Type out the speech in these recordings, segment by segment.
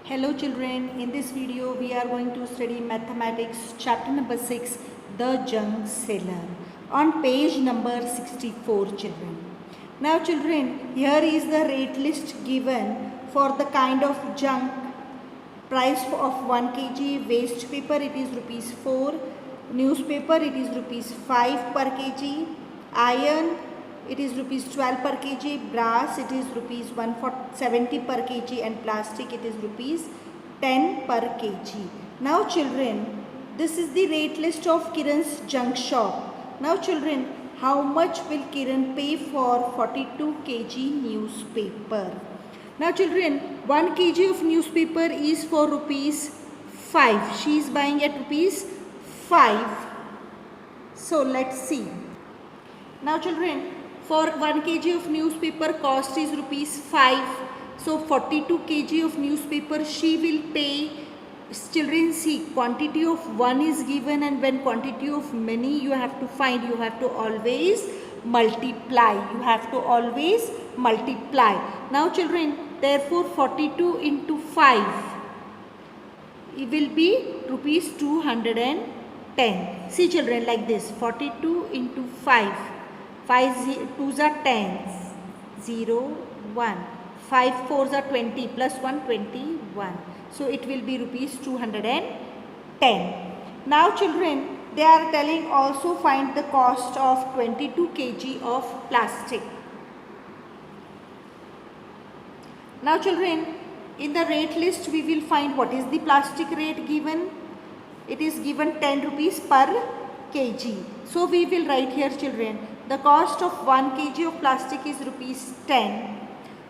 Hello children, in this video we are going to study mathematics chapter number 6, the junk seller, on page number 64 children. Now children, here is the rate list given for the kind of junk. Price of 1 kg waste paper, it is rupees 4, newspaper it is rupees 5 per kg, iron it is rupees 12 per kg, brass it is rupees 170 per kg, and plastic it is rupees 10 per kg. Now children, this is the rate list of Kiran's junk shop. Now children, how much will Kiran pay for 42 kg newspaper? Now children, 1 kg of newspaper is for rupees 5. She is buying at rupees 5. So let's see. Now children, for 1 kg of newspaper cost is rupees 5. So 42 kg of newspaper she will pay. Children, see, quantity of 1 is given, and when quantity of many you have to find, you have to always multiply. You have to always multiply. Now children, therefore 42 into 5 it will be rupees 210. See children, like this, 42 into 5. 5 2s are 10, 0, 1. 5 4s are 20, plus 1, 21. So it will be rupees 210. Now children, they are telling also find the cost of 22 kg of plastic. Now children, in the rate list we will find what is the plastic rate given. It is given 10 rupees per kg. So we will write here children, the cost of 1 kg of plastic is rupees 10.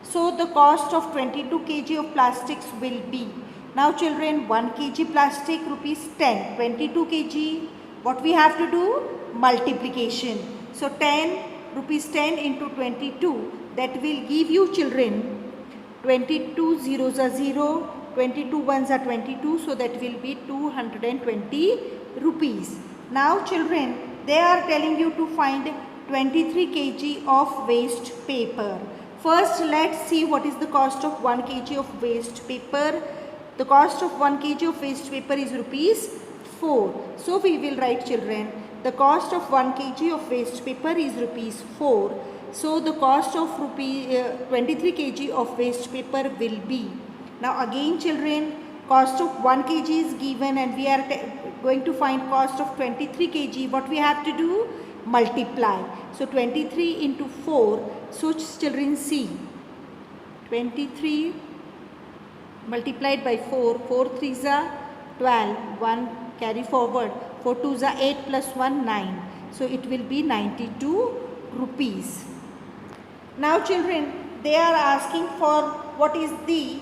So the cost of 22 kg of plastics will be, now children, 1 kg plastic rupees 10, 22 kg, what we have to do? Multiplication. So 10 rupees 10 into 22, that will give you children 22 zeros are 0, 22 ones are 22, so that will be 220 rupees. Now children, they are telling you to find 23 kg of waste paper. First let's see what is the cost of 1 kg of waste paper. The cost of 1 kg of waste paper is rupees 4. So we will write children, the cost of 1 kg of waste paper is rupees 4. So the cost of 23 kg of waste paper will be. Now again children, cost of 1 kg is given, and we are going to find cost of 23 kg. What we have to do? Multiply. So 23 into 4. So children, see, 23 multiplied by 4. 4 3s are 12. 1 carry forward. 4 2s are 8 plus 1 9. So it will be 92 rupees. Now children, they are asking for what is the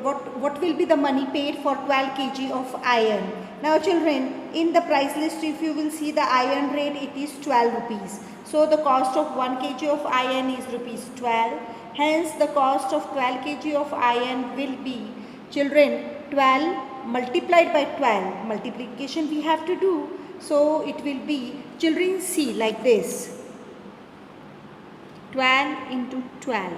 what will be the money paid for 12 kg of iron. Now children, in the price list if you will see the iron rate, it is 12 rupees. So the cost of 1 kg of iron is rupees 12. Hence the cost of 12 kg of iron will be, children, 12 multiplied by 12. Multiplication we have to do. So it will be, children, see, like this, 12 into 12.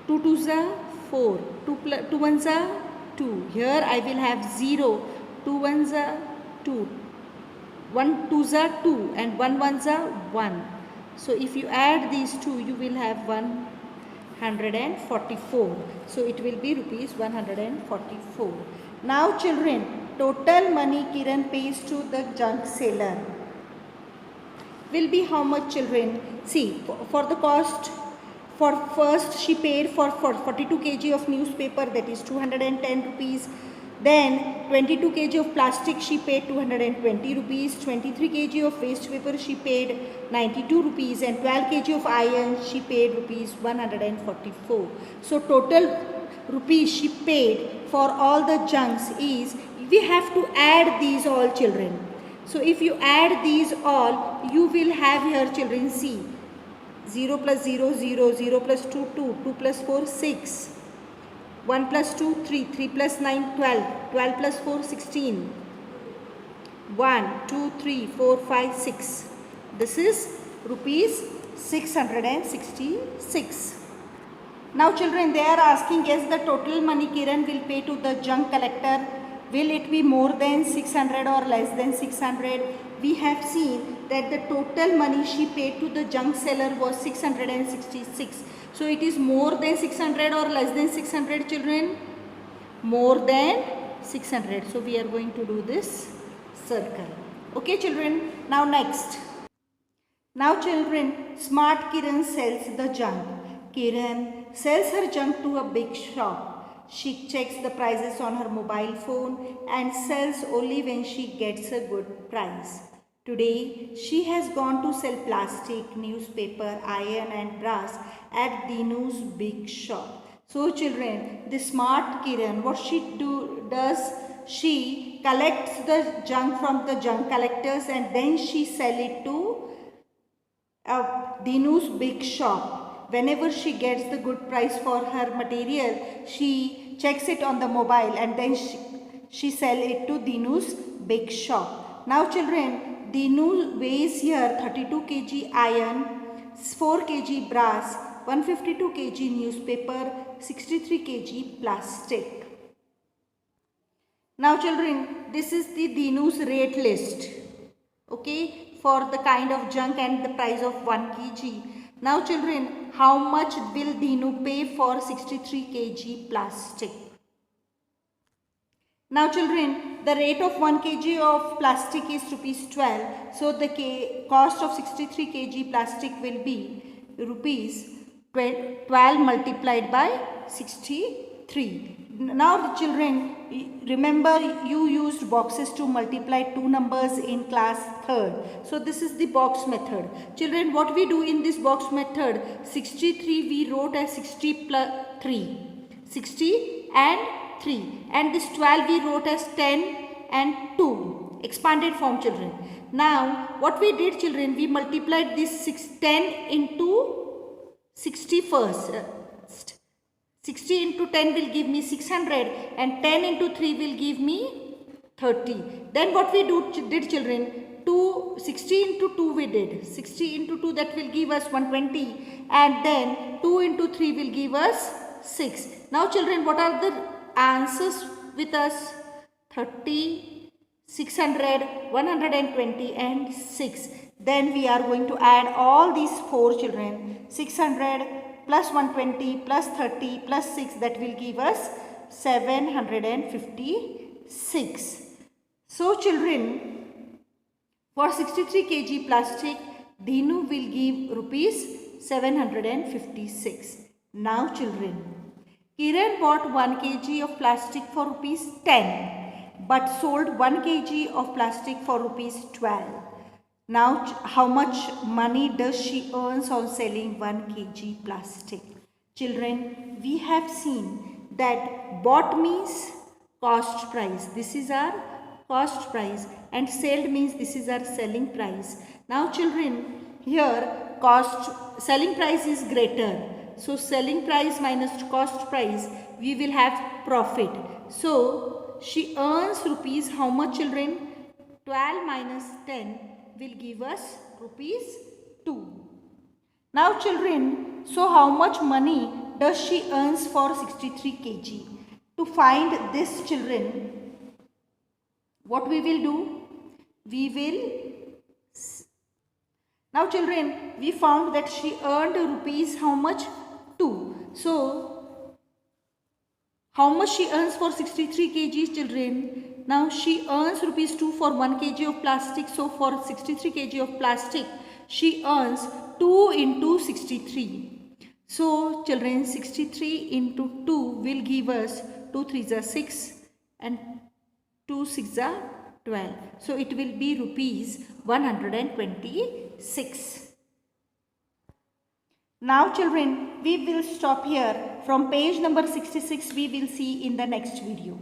2 2s are 4. 2 1s are 2. Here I will have 0. 2 1s are 2. 1 2s are 2 and 1 1s are 1. So if you add these two, you will have 144. So it will be rupees 144. Now children, total money Kiran pays to the junk seller will be how much children? See, for the cost, for first she paid for 42 kg of newspaper, that is 210 rupees. Then 22 kg of plastic she paid 220 rupees. 23 kg of waste paper she paid 92 rupees. And 12 kg of iron she paid rupees 144. So total rupees she paid for all the junks is, we have to add these all children. So if you add these all, you will have here children, see, 0 plus 0 0, 0 plus 2 2, 2 plus 4 6, 1 plus 2 3, 3 plus 9 12, 12 plus 4 16, 1 2 3 4 5 6. This is rupees 666. Now children, they are asking, yes, the total money Kiran will pay to the junk collector, will it be more than 600 or less than 600? We have seen that the total money she paid to the junk seller was 666. So it is more than 600 or less than 600 children? More than 600. So we are going to do this circle. Okay children, now next. Now children, smart Kiran sells the junk. Kiran sells her junk to a big shop. She checks the prices on her mobile phone and sells only when she gets a good price. Today, she has gone to sell plastic, newspaper, iron and brass at Dinu's big shop. So children, the smart Kiran, what she does, she collects the junk from the junk collectors and then she sell it to Dinu's big shop. Whenever she gets the good price for her material, she checks it on the mobile and then she sell it to Dinu's big shop. Now children, Dinu weighs here 32 kg iron, 4 kg brass, 152 kg newspaper, 63 kg plastic. Now children, this is the Dinu's rate list. Okay, for the kind of junk and the price of 1 kg. Now children, how much will Dinu pay for 63 kg plastic? Now children, the rate of 1 kg of plastic is rupees 12. So the cost of 63 kg plastic will be rupees 12 multiplied by 63. Now children, remember you used boxes to multiply two numbers in class 3rd. So this is the box method. Children, what we do in this box method, 63 we wrote as 60 plus 3. 60 and 3. And this 12 we wrote as 10 and 2. Expanded form children. Now what we did children, we multiplied this 10 into 60 first. 60 into 10 will give me 600 and 10 into 3 will give me 30. Then what we did children, 60 into 2 we did. 60 into 2 that will give us 120 and then 2 into 3 will give us 6. Now children, what are the answers with us? 30, 600, 120 and 6. Then we are going to add all these 4 children. 600 plus 120 plus 30 plus 6, that will give us 756. So children, for 63 kg plastic, Dinu will give rupees 756. Now children, Kiran bought 1 kg of plastic for rupees 10 but sold 1 kg of plastic for rupees 12. Now, how much money does she earn on selling 1 kg plastic? Children, we have seen that bought means cost price. This is our cost price and sold means this is our selling price. Now, children, here selling price is greater. So, selling price minus cost price, we will have profit. So, she earns rupees how much children? 12 minus 10. Will give us rupees 2. Now children, so how much money does she earns for 63 kg? To find this children, what we will do? Now children, we found that she earned rupees how much? 2. So, how much she earns for 63 kg children? Now she earns rupees 2 for 1 kg of plastic. So for 63 kg of plastic, she earns 2 into 63. So children, 63 into 2 will give us 2 3s are 6 and 2 6s are 12. So it will be rupees 126. Now children, we will stop here. From page number 66 we will see in the next video.